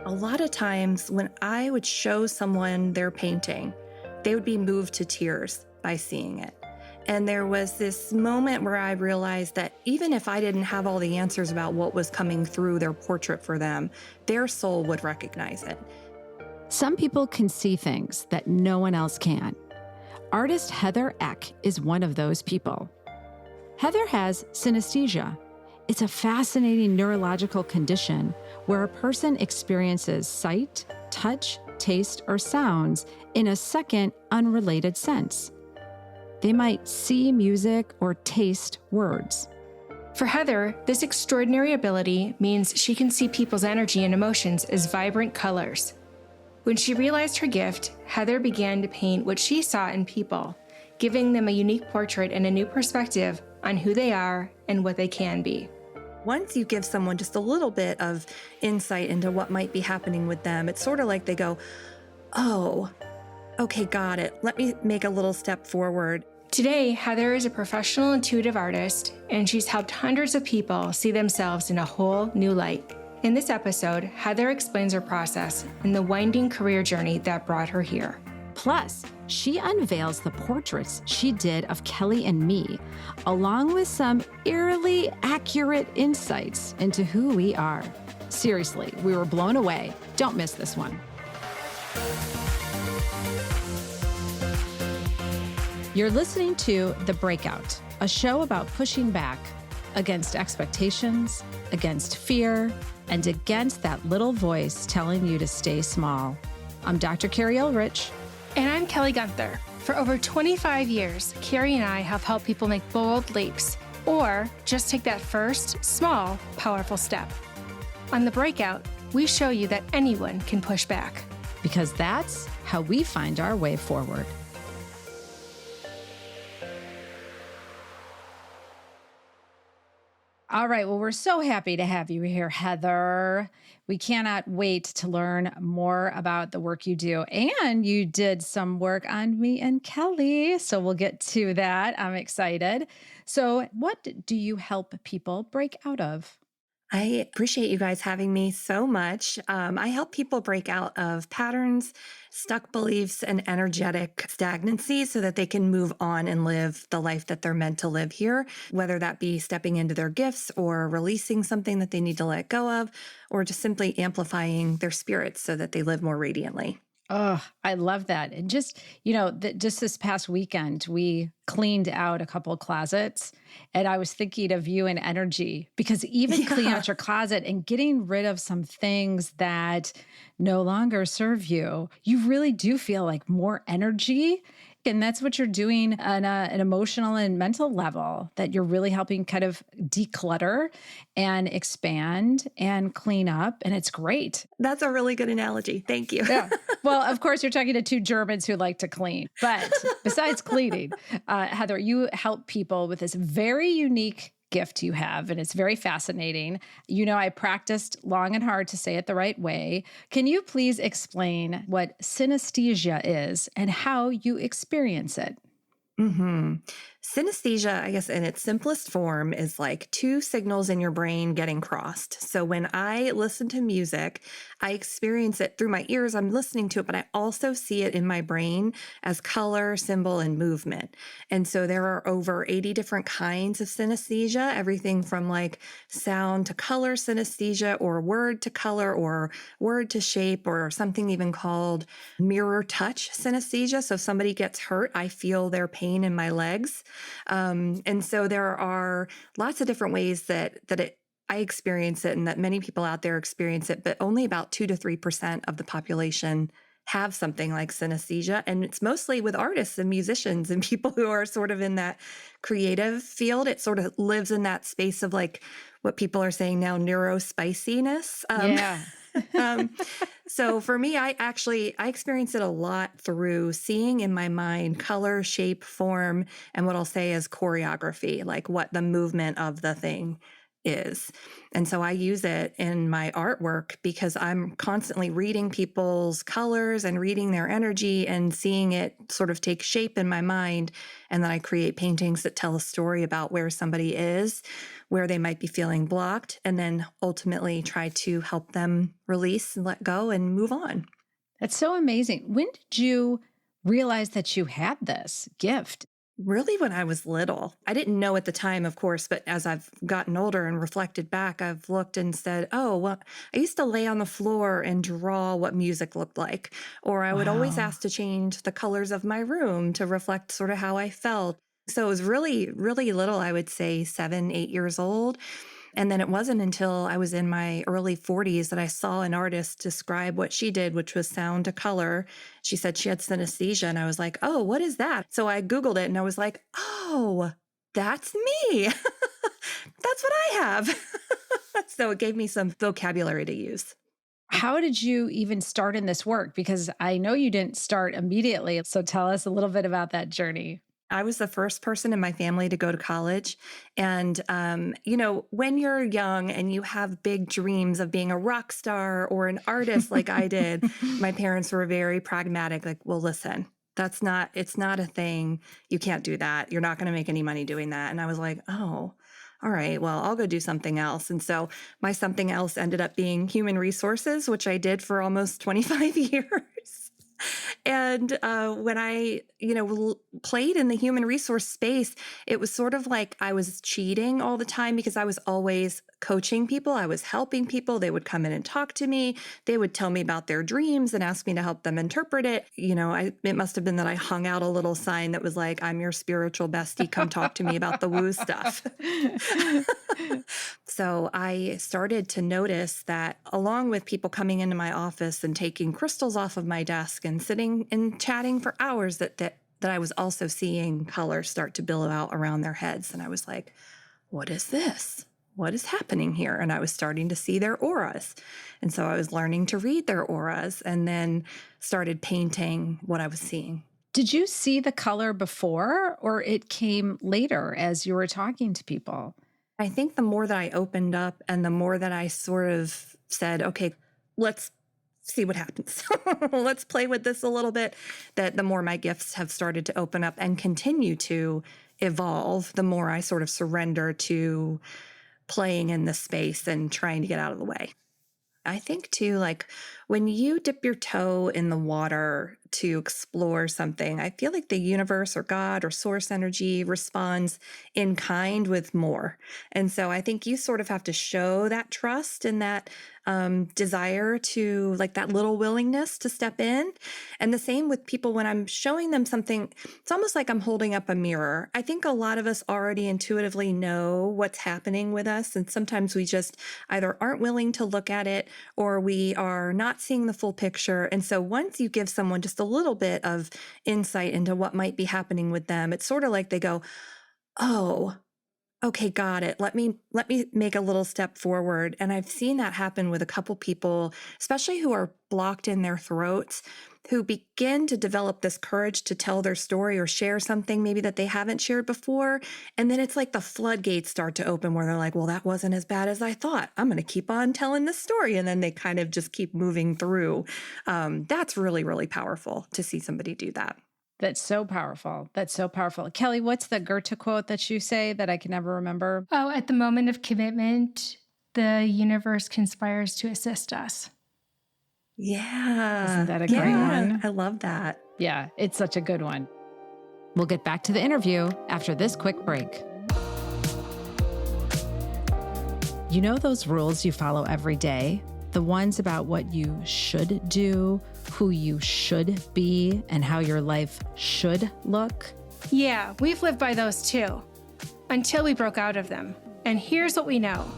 A lot of times when I would show someone their painting, they would be moved to tears by seeing it. And there was this moment where I realized that even if I didn't have all the answers about what was coming through their portrait for them, their soul would recognize it. Some people can see things that no one else can. Artist Heather Eck is one of those people. Heather has synesthesia. It's a fascinating neurological condition where a person experiences sight, touch, taste, or sounds in a second, unrelated sense. They might see music or taste words. For Heather, this extraordinary ability means she can see people's energy and emotions as vibrant colors. When she realized her gift, Heather began to paint what she saw in people, giving them a unique portrait and a new perspective on who they are and what they can be. Once you give someone just a little bit of insight into what might be happening with them, it's sort of like they go, oh, okay, got it. Let me make a little step forward. Today, Heather is a professional intuitive artist, and she's helped hundreds of people see themselves in a whole new light. In this episode, Heather explains her process and the winding career journey that brought her here. Plus, she unveils the portraits she did of Kelly and me, along with some eerily accurate insights into who we are. Seriously, we were blown away. Don't miss this one. You're listening to The Breakout, a show about pushing back against expectations, against fear, and against that little voice telling you to stay small. I'm Dr. Keri Ulrich. And I'm Kelly Gunther. For over 25 years, Keri and I have helped people make bold leaps or just take that first, small, powerful step. On The Breakout, we show you that anyone can push back. Because that's how we find our way forward. All right. Well, we're so happy to have you here, Heather. We cannot wait to learn more about the work you do. And you did some work on me and Kelly. So we'll get to that. I'm excited. So what do you help people break out of? I appreciate you guys having me so much. I help people break out of patterns, stuck beliefs, and energetic stagnancy so that they can move on and live the life that they're meant to live here, whether that be stepping into their gifts or releasing something that they need to let go of, or just simply amplifying their spirits so that they live more radiantly. Oh, I love that. And just, just this past weekend, we cleaned out a couple of closets and I was thinking of you and energy because even cleaning out your closet and getting rid of some things that no longer serve you, you really do feel like more energy. And that's what you're doing on an emotional and mental level, that you're really helping kind of declutter and expand and clean up. And it's great. That's a really good analogy. Thank you. Yeah. Well, of course, you're talking to two Germans who like to clean. But besides cleaning, Heather, you help people with this very unique gift you have, and it's very fascinating. I practiced long and hard to say it the right way. Can you please explain what synesthesia is and how you experience it? Mm-hmm. Synesthesia, I guess in its simplest form, is like two signals in your brain getting crossed. So when I listen to music, I experience it through my ears. I'm listening to it, but I also see it in my brain as color, symbol, and movement. And so there are over 80 different kinds of synesthesia, everything from like sound to color synesthesia, or word to color, or word to shape, or something even called mirror touch synesthesia. So if somebody gets hurt, I feel their pain in my legs. And so there are lots of different ways that I experience it and that many people out there experience it, but only about 2 to 3% of the population have something like synesthesia. And it's mostly with artists and musicians and people who are sort of in that creative field. It sort of lives in that space of like what people are saying now, neurospiciness. So for me, I experience it a lot through seeing in my mind color, shape, form, and what I'll say is choreography, like what the movement of the thing is. And so I use it in my artwork because I'm constantly reading people's colors and reading their energy and seeing it sort of take shape in my mind. And then I create paintings that tell a story about where somebody is, where they might be feeling blocked, and then ultimately try to help them release and let go and move on. That's so amazing. When did you realize that you had this gift? Really, when I was little, I didn't know at the time, of course, but as I've gotten older and reflected back, I've looked and said, oh, well, I used to lay on the floor and draw what music looked like. Or I would always Wow. ask to change the colors of my room to reflect sort of how I felt. So it was really, really little, I would say 7, 8 years old. And then it wasn't until I was in my early 40s that I saw an artist describe what she did, which was sound to color. She said she had synesthesia. And I was like, oh, what is that? So I Googled it and I was like, oh, that's me. That's what I have. So it gave me some vocabulary to use. How did you even start in this work? Because I know you didn't start immediately. So tell us a little bit about that journey. I was the first person in my family to go to college. And, when you're young and you have big dreams of being a rock star or an artist like I did, my parents were very pragmatic, like, well, listen, it's not a thing. You can't do that. You're not going to make any money doing that. And I was like, oh, all right, well, I'll go do something else. And so my something else ended up being human resources, which I did for almost 25 years. And when I, played in the human resource space, it was sort of like I was cheating all the time because I was always coaching people. I was helping people. They would come in and talk to me. They would tell me about their dreams and ask me to help them interpret it. It must have been that I hung out a little sign that was like, I'm your spiritual bestie. Come talk to me about the woo stuff. So I started to notice that along with people coming into my office and taking crystals off of my desk and sitting and chatting for hours, that I was also seeing colors start to billow out around their heads. And I was like, what is this? What is happening here? And I was starting to see their auras. And so I was learning to read their auras and then started painting what I was seeing. Did you see the color before or it came later as you were talking to people? I think the more that I opened up and the more that I sort of said, okay, let's see what happens. Let's play with this a little bit, that the more my gifts have started to open up and continue to evolve, the more I sort of surrender to playing in this space and trying to get out of the way. I think too, like when you dip your toe in the water to explore something, I feel like the universe or God or source energy responds in kind with more. And so I think you sort of have to show that trust and that desire to, like, that little willingness to step in. And the same with people when I'm showing them something, it's almost like I'm holding up a mirror. I think a lot of us already intuitively know what's happening with us. And sometimes we just either aren't willing to look at it or we are not seeing the full picture. And so once you give someone just a little bit of insight into what might be happening with them, it's sort of like they go, oh, okay, got it. Let me make a little step forward. And I've seen that happen with a couple people, especially who are blocked in their throats, who begin to develop this courage to tell their story or share something maybe that they haven't shared before. And then it's like the floodgates start to open where they're like, well, that wasn't as bad as I thought. I'm going to keep on telling this story. And then they kind of just keep moving through. That's really, really powerful to see somebody do that. That's so powerful. That's so powerful. Kelly, what's the Goethe quote that you say that I can never remember? Oh, at the moment of commitment, the universe conspires to assist us. Yeah. Isn't that a great one? I love that. Yeah, it's such a good one. We'll get back to the interview after this quick break. You know those rules you follow every day? The ones about what you should do, who you should be, and how your life should look? Yeah, we've lived by those too, until we broke out of them. And here's what we know.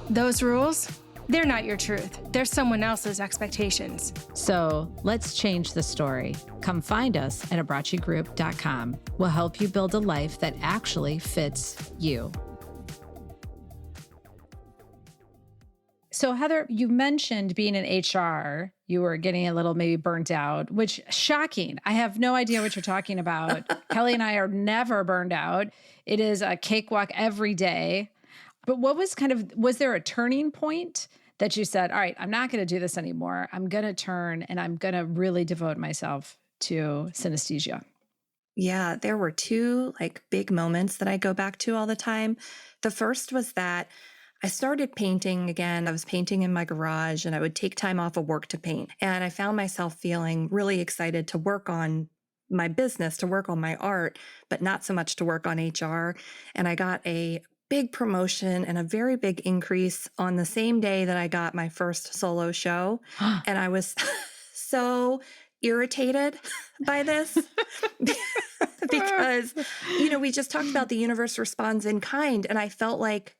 Those rules, they're not your truth. They're someone else's expectations. So let's change the story. Come find us at abrachigroup.com. We'll help you build a life that actually fits you. So Heather, you mentioned being in HR, you were getting a little maybe burnt out, which shocking. I have no idea what you're talking about. Kelly and I are never burned out. It is a cakewalk every day. But what was was there a turning point that you said, all right, I'm not going to do this anymore. I'm going to turn and I'm going to really devote myself to synesthesia? Yeah, there were two like big moments that I go back to all the time. The first was that I started painting again. I was painting in my garage and I would take time off of work to paint. And I found myself feeling really excited to work on my business, to work on my art, but not so much to work on HR. And I got a big promotion and a very big increase on the same day that I got my first solo show. And I was so irritated by this because, we just talked about the universe responds in kind. And I felt like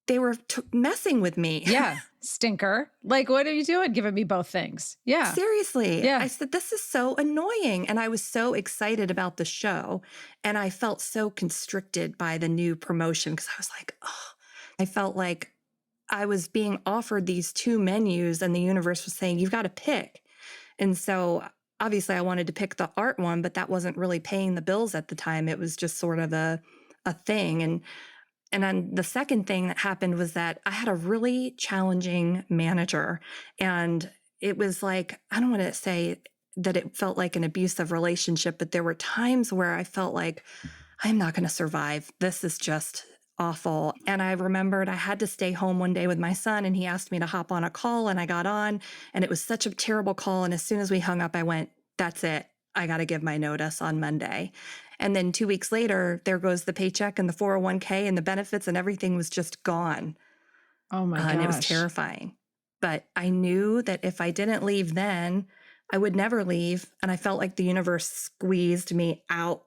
they were messing with me. Yeah. Stinker. Like, what are you doing? Giving me both things. Yeah. Seriously. Yeah. I said, this is so annoying. And I was so excited about the show. And I felt so constricted by the new promotion because I was like, oh, I felt like I was being offered these two menus and the universe was saying, you've got to pick. And so obviously I wanted to pick the art one, but that wasn't really paying the bills at the time. It was just sort of a thing. And then the second thing that happened was that I had a really challenging manager. And it was like, I don't want to say that it felt like an abusive relationship, but there were times where I felt like, I'm not going to survive. This is just awful. And I remembered I had to stay home one day with my son and he asked me to hop on a call and I got on and it was such a terrible call. And as soon as we hung up, I went, that's it. I got to give my notice on Monday. And then 2 weeks later, there goes the paycheck and the 401k and the benefits and everything was just gone. Oh my gosh. And it was terrifying. But I knew that if I didn't leave then, I would never leave. And I felt like the universe squeezed me out.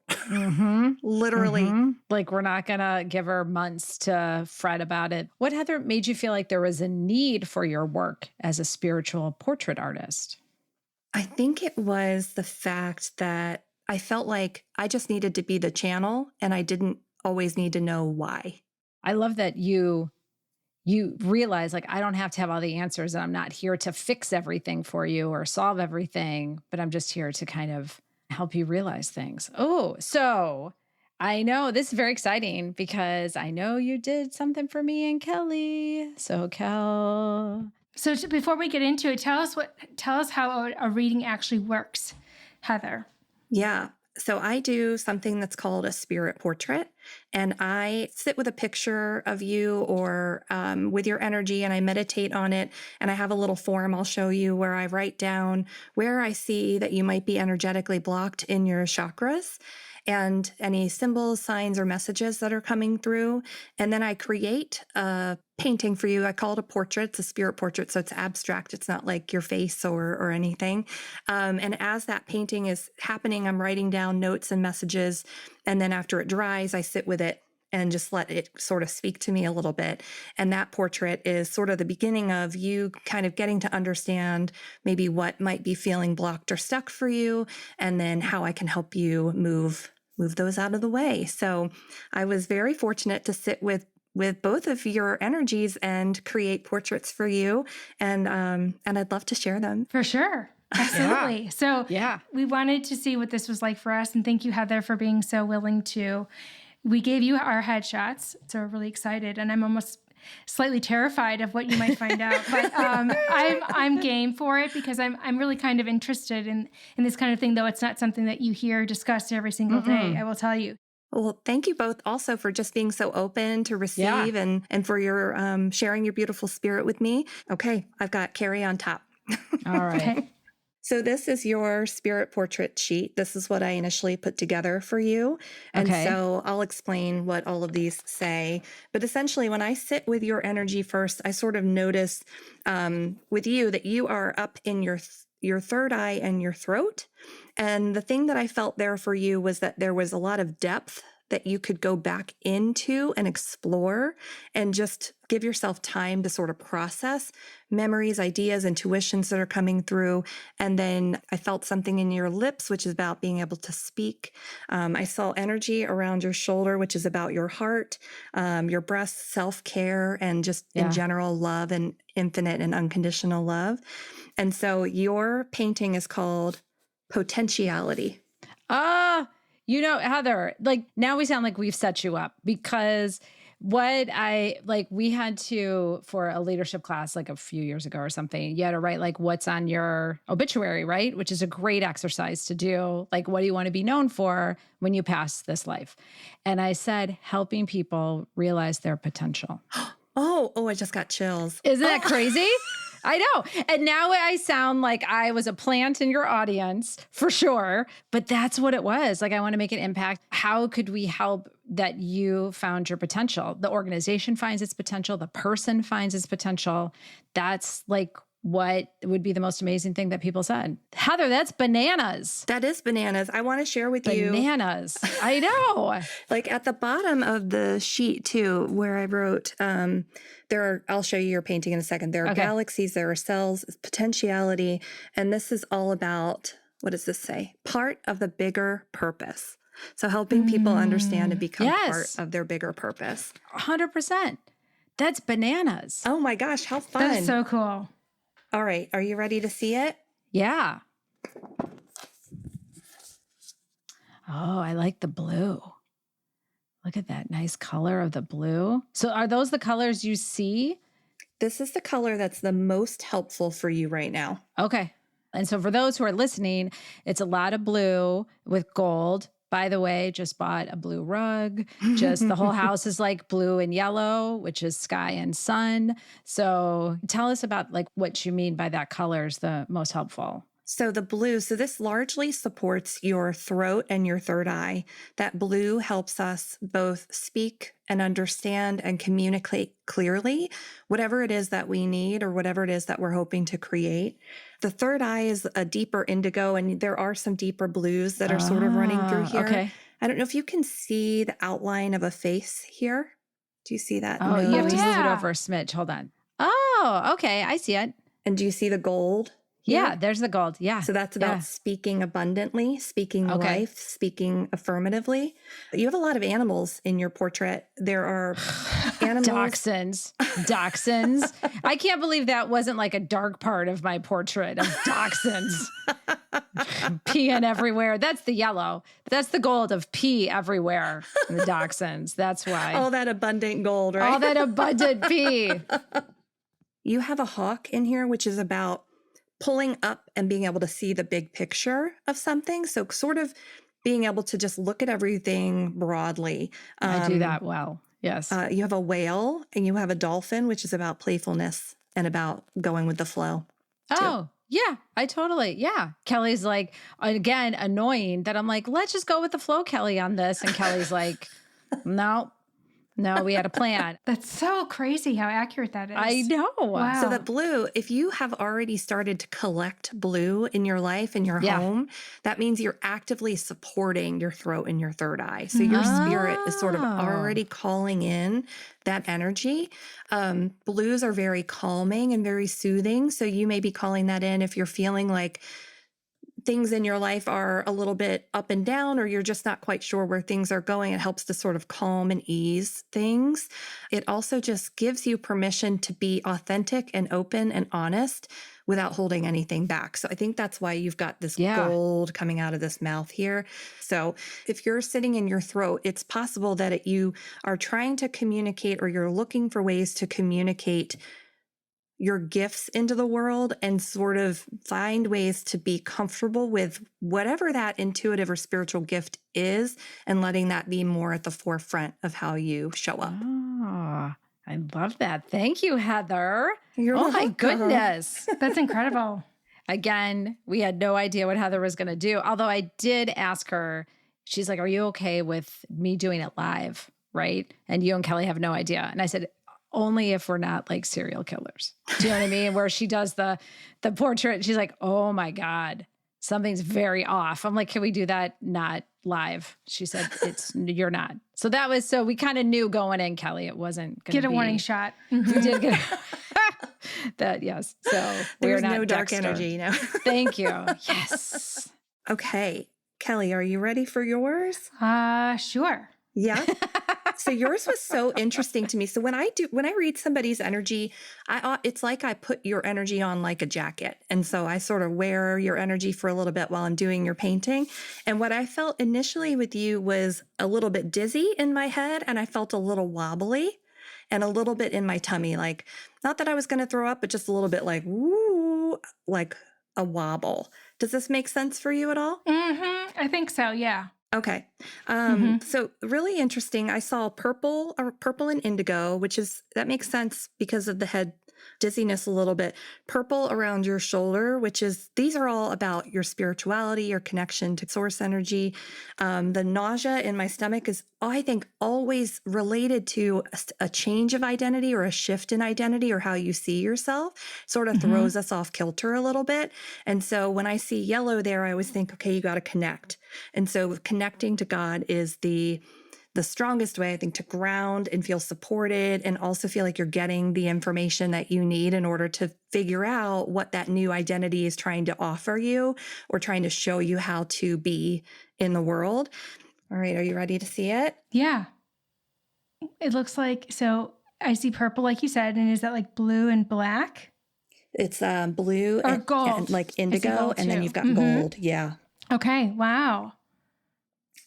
Literally. Like we're not going to give her months to fret about it. What, Heather, made you feel like there was a need for your work as a spiritual portrait artist? I think it was the fact that I felt like I just needed to be the channel and I didn't always need to know why. I love that you realize like, I don't have to have all the answers and I'm not here to fix everything for you or solve everything, but I'm just here to kind of help you realize things. Oh, so I know this is very exciting because I know you did something for me and Kelly. So Before we get into it, tell us how a reading actually works, Heather. Yeah. So I do something that's called a spirit portrait, and I sit with a picture of you or with your energy, and I meditate on it. And I have a little form I'll show you where I write down where I see that you might be energetically blocked in your chakras and any symbols, signs, or messages that are coming through. And then I create a painting for you. I call it a portrait. It's a spirit portrait, so it's abstract. It's not like your face or anything. And as that painting is happening, I'm writing down notes and messages. And then after it dries, I sit with it and just let it sort of speak to me a little bit. And that portrait is sort of the beginning of you kind of getting to understand maybe what might be feeling blocked or stuck for you, and then how I can help you move those out of the way. So I was very fortunate to sit with both of your energies and create portraits for you. And I'd love to share them. For sure. Absolutely. Yeah. So yeah, we wanted to see what this was like for us. And thank you, Heather, for being so willing to. We gave you our headshots. So we're really excited. And I'm almost slightly terrified of what you might find out. But I'm game for it because I'm really kind of interested in this kind of thing, though it's not something that you hear discussed every single day, I will tell you. Well, thank you both also for just being so open to receive and for your sharing your beautiful spirit with me. Okay, I've got Keri on top. All right. Okay. So this is your spirit portrait sheet. This is what I initially put together for you. And so I'll explain what all of these say. But essentially, when I sit with your energy first, I sort of notice with you that you are up in your third eye and your throat. And the thing that I felt there for you was that there was a lot of depth that you could go back into and explore and just give yourself time to sort of process memories, ideas, intuitions that are coming through. And then I felt something in your lips, which is about being able to speak. I saw energy around your shoulder, which is about your heart, your breast, self-care, and just in general love and infinite and unconditional love. And so your painting is called Potentiality. Heather, like now we sound like we've set you up because what I like, we had to, for a leadership class like a few years ago or something, you had to write like what's on your obituary, right? Which is a great exercise to do. Like, what do you want to be known for when you pass this life? And I said, helping people realize their potential. Oh, I just got chills. Isn't that crazy? I know. And now I sound like I was a plant in your audience for sure, but that's what it was. Like, I want to make an impact. How could we help that you found your potential? The organization finds its potential. The person finds its potential. That's like what would be the most amazing thing that people said. Heather, that's bananas. That is bananas. I want to share with you. Bananas. I know. Like at the bottom of the sheet too, where I wrote, I'll show you your painting in a second. There are galaxies, there are cells, potentiality. And this is all about, what does this say? Part of the bigger purpose. So helping people understand and become part of their bigger purpose. 100%. That's bananas. Oh my gosh, how fun. That's so cool. All right. Are you ready to see it? Yeah. Oh, I like the blue. Look at that nice color of the blue. So are those the colors you see? This is the color that's the most helpful for you right now. Okay. And so for those who are listening, it's a lot of blue with gold. By the way, just bought a blue rug. Just the whole house is like blue and yellow, which is sky and sun. So tell us about like what you mean by that color is the most helpful. So the blue, so this largely supports your throat and your third eye. That blue helps us both speak and understand and communicate clearly, whatever it is that we need or whatever it is that we're hoping to create. The third eye is a deeper indigo, and there are some deeper blues that are sort of running through here. Okay. I don't know if you can see the outline of a face here. Do you see that? Oh, you have to nose? move it over a smidge. Hold on. Oh, okay. I see it. And do you see the gold? Yeah, there's the gold. Yeah. So that's about speaking abundantly, speaking life, speaking affirmatively. You have a lot of animals in your portrait. There are animals. Dachshunds. I can't believe that wasn't like a dark part of my portrait of dachshunds. Peeing everywhere. That's the yellow. That's the gold of pee everywhere. The dachshunds. That's why. All that abundant gold, right? All that abundant pee. You have a hawk in here, which is about pulling up and being able to see the big picture of something. So sort of being able to just look at everything broadly. I do that well. Yes. You have a whale and you have a dolphin, which is about playfulness and about going with the flow. Oh, yeah, yeah. Kelly's like, again, annoying that I'm like, let's just go with the flow, Kelly, on this. And Kelly's like, no, we had a plan. That's so crazy how accurate that is. I know. Wow. So the blue, if you have already started to collect blue in your life, in your home, that means you're actively supporting your throat and your third eye. So your spirit is sort of already calling in that energy. Blues are very calming and very soothing. So you may be calling that in if you're feeling like things in your life are a little bit up and down, or you're just not quite sure where things are going. It helps to sort of calm and ease things. It also just gives you permission to be authentic and open and honest without holding anything back. So I think that's why you've got this gold coming out of this mouth here. So if you're sitting in your throat, it's possible that you are trying to communicate, or you're looking for ways to communicate your gifts into the world and sort of find ways to be comfortable with whatever that intuitive or spiritual gift is, and letting that be more at the forefront of how you show up. Oh, I love that. Thank you, Heather. You're my welcome. goodness. That's incredible. Again, we had no idea what Heather was going to do. Although I did ask her, she's like, are you okay with me doing it live? Right. And you and Kelly have no idea. And I said, only if we're not like serial killers. Do you know what I mean? Where she does the portrait, she's like, oh my God, something's very off. I'm like, can we do that not live? She said, you're not. So we kind of knew going in, Kelly, it wasn't going to Get a warning shot. We did get that. Yes. So There's we're not no dark Dexter. energy now. Thank you. Yes. Okay. Kelly, are you ready for yours? Sure. Yeah. So yours was so interesting to me. So when I read somebody's energy, it's like I put your energy on like a jacket. And so I sort of wear your energy for a little bit while I'm doing your painting. And what I felt initially with you was a little bit dizzy in my head, and I felt a little wobbly and a little bit in my tummy, like not that I was going to throw up, but just a little bit like, woo, like a wobble. Does this make sense for you at all? I think so. Yeah. Okay. Mm-hmm. So really interesting. I saw purple and indigo, that makes sense because of the head dizziness a little bit. Purple around your shoulder, these are all about your spirituality, your connection to source energy. The nausea in my stomach is, I think, always related to a change of identity or a shift in identity or how you see yourself. Sort of throws us off kilter a little bit. And so when I see yellow there, I always think, okay, you got to connect. And so connecting to God is the strongest way, I think, to ground and feel supported and also feel like you're getting the information that you need in order to figure out what that new identity is trying to offer you or trying to show you how to be in the world. All right. Are you ready to see it? Yeah. It looks like, so I see purple, like you said, and is that like blue and black? It's blue Or and gold. like I see indigo, gold and then too. you've got gold. Yeah. Okay. Wow.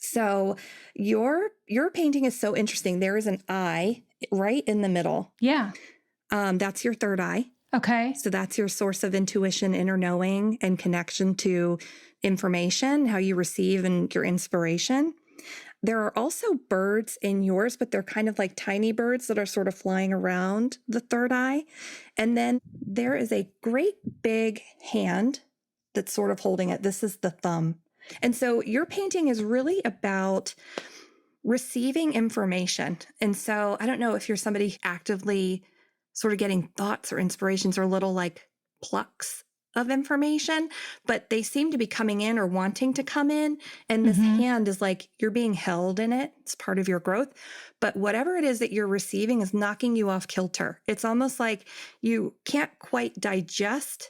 So your painting is so interesting. There is an eye right in the middle. Yeah. That's your third eye. Okay. So that's your source of intuition, inner knowing, and connection to information, how you receive and your inspiration. There are also birds in yours, but they're kind of like tiny birds that are sort of flying around the third eye. And then there is a great big hand that's sort of holding it. This is the thumb. And so your painting is really about receiving information. And so I don't know if you're somebody actively sort of getting thoughts or inspirations or little like plucks of information, but they seem to be coming in or wanting to come in. And this hand is like you're being held in it. It's part of your growth. But whatever it is that you're receiving is knocking you off kilter. It's almost like you can't quite digest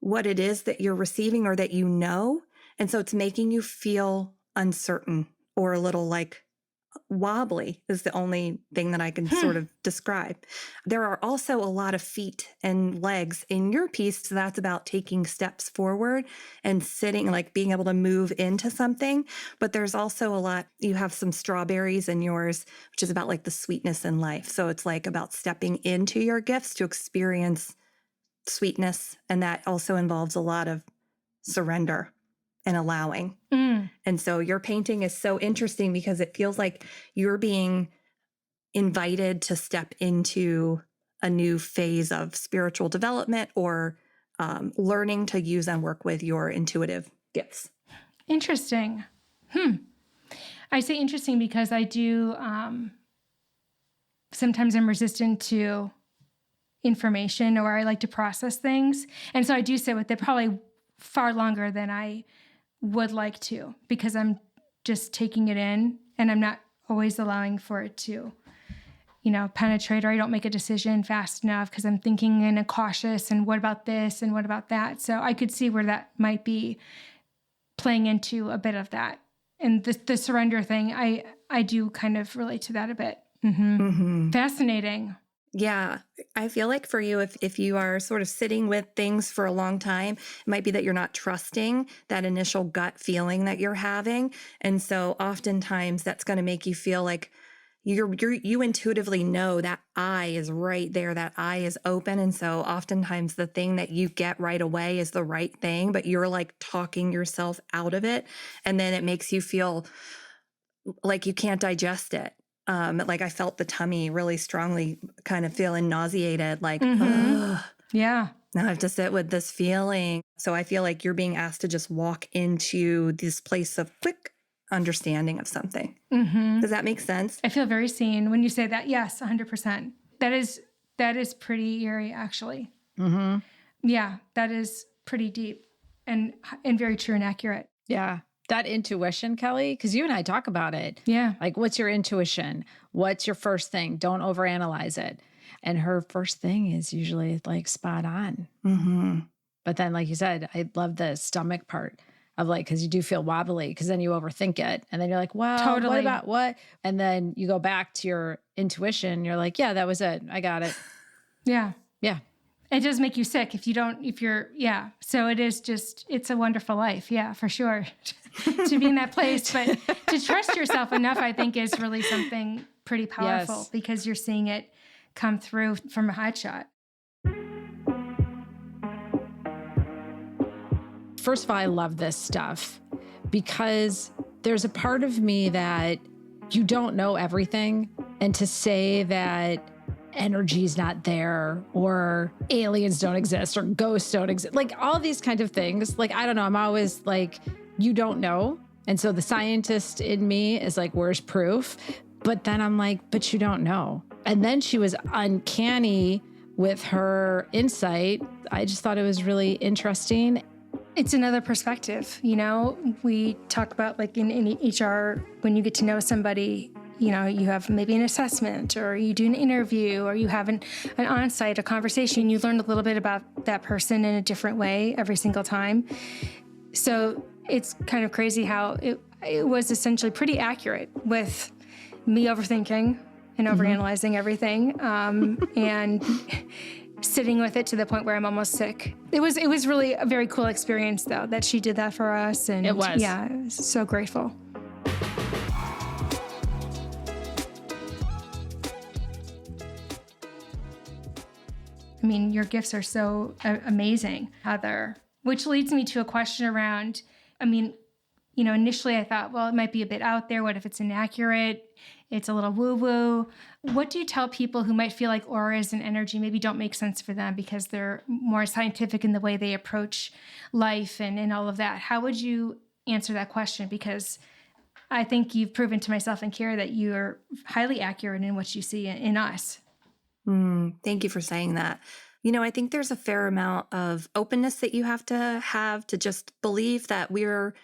what it is that you're receiving or that you know. And so it's making you feel uncertain or a little like wobbly is the only thing that I can sort of describe. There are also a lot of feet and legs in your piece. So that's about taking steps forward and sitting, like being able to move into something. But there's also a lot, you have some strawberries in yours, which is about like the sweetness in life. So it's like about stepping into your gifts to experience sweetness. And that also involves a lot of surrender and allowing. And so your painting is so interesting because it feels like you're being invited to step into a new phase of spiritual development or learning to use and work with your intuitive gifts. Interesting. I say interesting because I do, sometimes I'm resistant to information or I like to process things. And so I do sit with it probably far longer than I would like to because I'm just taking it in and I'm not always allowing for it to, penetrate, or I don't make a decision fast enough because I'm thinking in a cautious and what about this and what about that? So I could see where that might be playing into a bit of that. And the surrender thing, I do kind of relate to that a bit. Fascinating. Yeah, I feel like for you, if you are sort of sitting with things for a long time, it might be that you're not trusting that initial gut feeling that you're having. And so oftentimes that's going to make you feel like you intuitively know that eye is right there, that eye is open. And so oftentimes the thing that you get right away is the right thing, but you're like talking yourself out of it. And then it makes you feel like you can't digest it. Like I felt the tummy really strongly, kind of feeling nauseated, like, ugh, Yeah. now I have to sit with this feeling. So I feel like you're being asked to just walk into this place of quick understanding of something. Does that make sense? I feel very seen when you say that. Yes, 100%. That is pretty eerie, actually. Yeah, that is pretty deep and very true and accurate. Yeah. That intuition, Kelly, because you and I talk about it. Yeah. Like, what's your intuition? What's your first thing? Don't overanalyze it. And her first thing is usually like spot on. But then, like you said, I love the stomach part of like, because you do feel wobbly, because then you overthink it. And then you're like, well, what Totally. about what? And then you go back to your intuition. You're like, yeah, that was it. I got it. Yeah. Yeah. It does make you sick yeah. So it's a wonderful life. Yeah, for sure. To be in that place. But to trust yourself enough, I think, is really something pretty powerful Yes. because you're seeing it come through from a hot shot. First of all, I love this stuff because there's a part of me that you don't know everything. And to say that energy is not there or aliens don't exist or ghosts don't exist, like all these kind of things, like, I don't know, I'm always like, you don't know. And so the scientist in me is like, where's proof? But then I'm like, but you don't know. And then she was uncanny with her insight. I just thought it was really interesting. It's another perspective. We talk about like in HR, when you get to know somebody, you have maybe an assessment or you do an interview or you have an on-site, a conversation, you learn a little bit about that person in a different way every single time. So it's kind of crazy how it was essentially pretty accurate with me overthinking and overanalyzing everything, and sitting with it to the point where I'm almost sick. It was really a very cool experience, though, that she did that for us. And it was. Yeah, I was so grateful. I mean, your gifts are so amazing, Heather, which leads me to a question around, initially I thought, well, it might be a bit out there. What if it's inaccurate? It's a little woo-woo. What do you tell people who might feel like auras and energy maybe don't make sense for them because they're more scientific in the way they approach life and all of that? How would you answer that question? Because I think you've proven to myself and Keri that you're highly accurate in what you see in us. Thank you for saying that. I think there's a fair amount of openness that you have to just believe that we're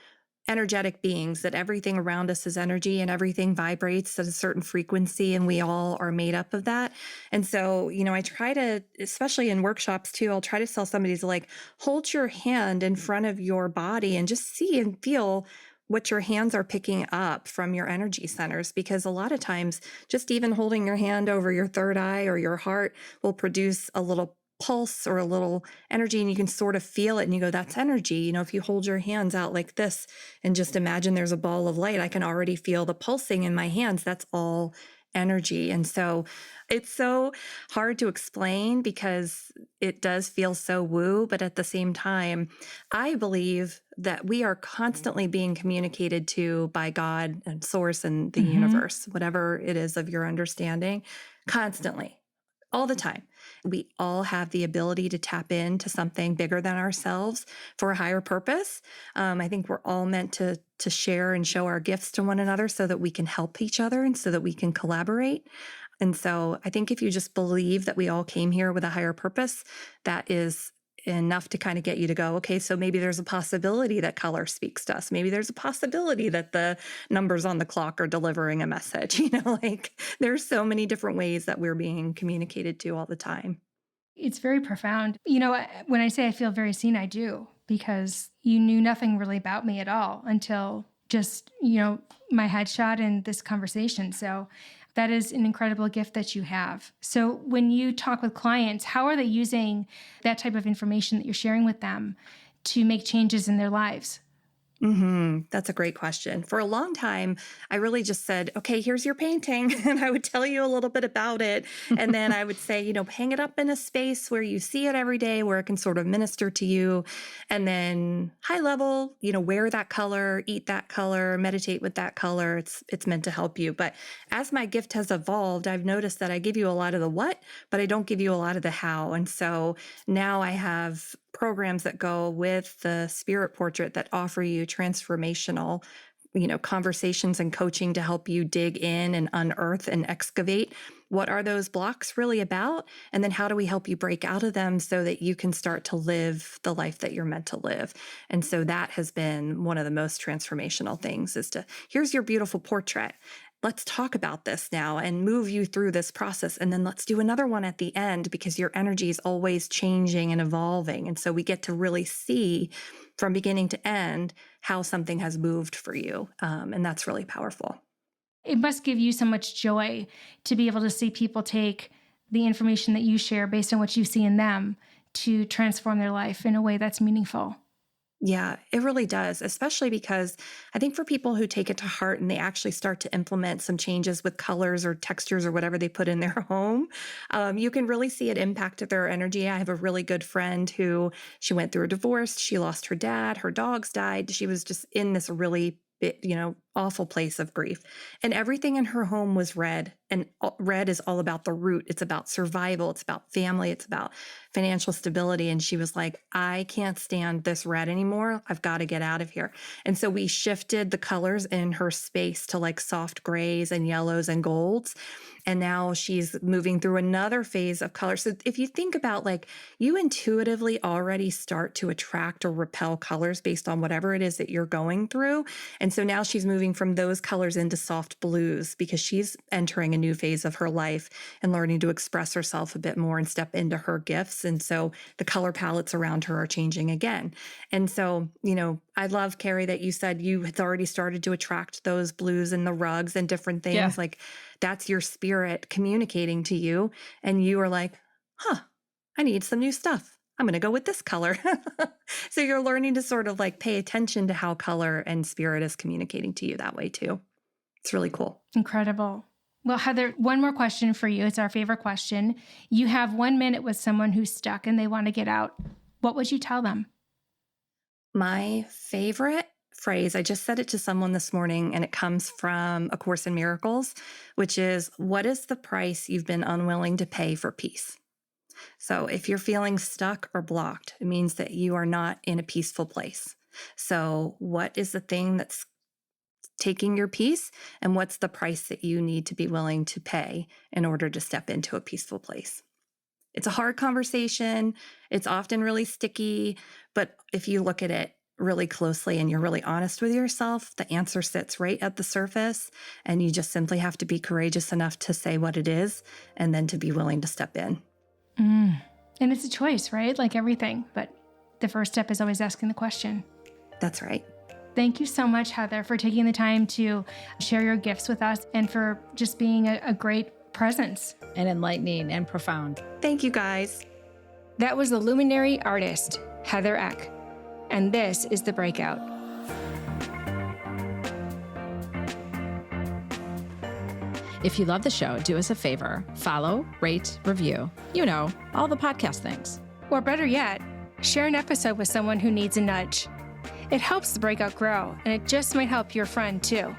energetic beings, that everything around us is energy and everything vibrates at a certain frequency and we all are made up of that. And so, I try to, especially in workshops too, I'll try to tell somebody to like hold your hand in front of your body and just see and feel what your hands are picking up from your energy centers, because a lot of times just even holding your hand over your third eye or your heart will produce a little pulse or a little energy, and you can sort of feel it and you go, that's energy. If you hold your hands out like this and just imagine there's a ball of light, I can already feel the pulsing in my hands. That's all energy. And so it's so hard to explain because it does feel so woo, but at the same time, I believe that we are constantly being communicated to by God and source and the universe, whatever it is of your understanding, constantly, all the time. We all have the ability to tap into something bigger than ourselves for a higher purpose. I think we're all meant to share and show our gifts to one another so that we can help each other and so that we can collaborate. And so I think if you just believe that we all came here with a higher purpose, that is enough to kind of get you to go, okay, so maybe there's a possibility that color speaks to us. Maybe there's a possibility that the numbers on the clock are delivering a message. Like there's so many different ways that we're being communicated to all the time. It's very profound. When I say I feel very seen, I do, because you knew nothing really about me at all until just, my headshot and this conversation. So that is an incredible gift that you have. So when you talk with clients, how are they using that type of information that you're sharing with them to make changes in their lives? That's a great question. For a long time, I really just said, okay, here's your painting. And I would tell you a little bit about it. And then I would say, hang it up in a space where you see it every day, where it can sort of minister to you. And then high level, wear that color, eat that color, meditate with that color. It's meant to help you. But as my gift has evolved, I've noticed that I give you a lot of the what, but I don't give you a lot of the how. And so now I have programs that go with the spirit portrait that offer you transformational, conversations and coaching to help you dig in and unearth and excavate what are those blocks really about, and then how do we help you break out of them so that you can start to live the life that you're meant to live. And so that has been one of the most transformational things, is to, here's your beautiful portrait. let's talk about this now and move you through this process. And then let's do another one at the end because your energy is always changing and evolving. And so we get to really see from beginning to end how something has moved for you. And that's really powerful. It must give you so much joy to be able to see people take the information that you share based on what you see in them to transform their life in a way that's meaningful. Yeah, it really does, especially because I think for people who take it to heart and they actually start to implement some changes with colors or textures or whatever they put in their home, you can really see it impact their energy. I have a really good friend who she went through a divorce. She lost her dad. Her dogs died. She was just in this really awful place of grief. And everything in her home was red. And red is all about the root. It's about survival. It's about family. It's about financial stability. And she was like, I can't stand this red anymore. I've got to get out of here. And so we shifted the colors in her space to like soft grays and yellows and golds. And now she's moving through another phase of color. So if you think about like you intuitively already start to attract or repel colors based on whatever it is that you're going through. And so now she's moving from those colors into soft blues because she's entering a new phase of her life and learning to express herself a bit more and step into her gifts. And so the color palettes around her are changing again. And so, I love, Keri, that you said you had already started to attract those blues and the rugs and different things. Yeah. Like that's your spirit communicating to you. And you are like, I need some new stuff. I'm going to go with this color. So you're learning to sort of like pay attention to how color and spirit is communicating to you that way too. It's really cool. Incredible. Well, Heather, one more question for you. It's our favorite question. You have 1 minute with someone who's stuck and they want to get out. What would you tell them? My favorite phrase, I just said it to someone this morning, and it comes from A Course in Miracles, which is, what is the price you've been unwilling to pay for peace? So if you're feeling stuck or blocked, it means that you are not in a peaceful place. So what is the thing that's taking your peace, and what's the price that you need to be willing to pay in order to step into a peaceful place? It's a hard conversation. It's often really sticky, but if you look at it really closely and you're really honest with yourself, the answer sits right at the surface, and you just simply have to be courageous enough to say what it is and then to be willing to step in. And it's a choice, right? Like everything, but the first step is always asking the question. That's right. Thank you so much, Heather, for taking the time to share your gifts with us and for just being a great presence. And enlightening and profound. Thank you, guys. That was the luminary artist, Heather Eck. And this is The Breakout. If you love the show, do us a favor. Follow, rate, review. All the podcast things. Or better yet, share an episode with someone who needs a nudge. It helps The Breakout grow, and it just might help your friend too.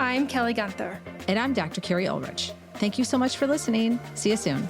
I'm Kelly Gunther. And I'm Dr. Keri Ulrich. Thank you so much for listening. See you soon.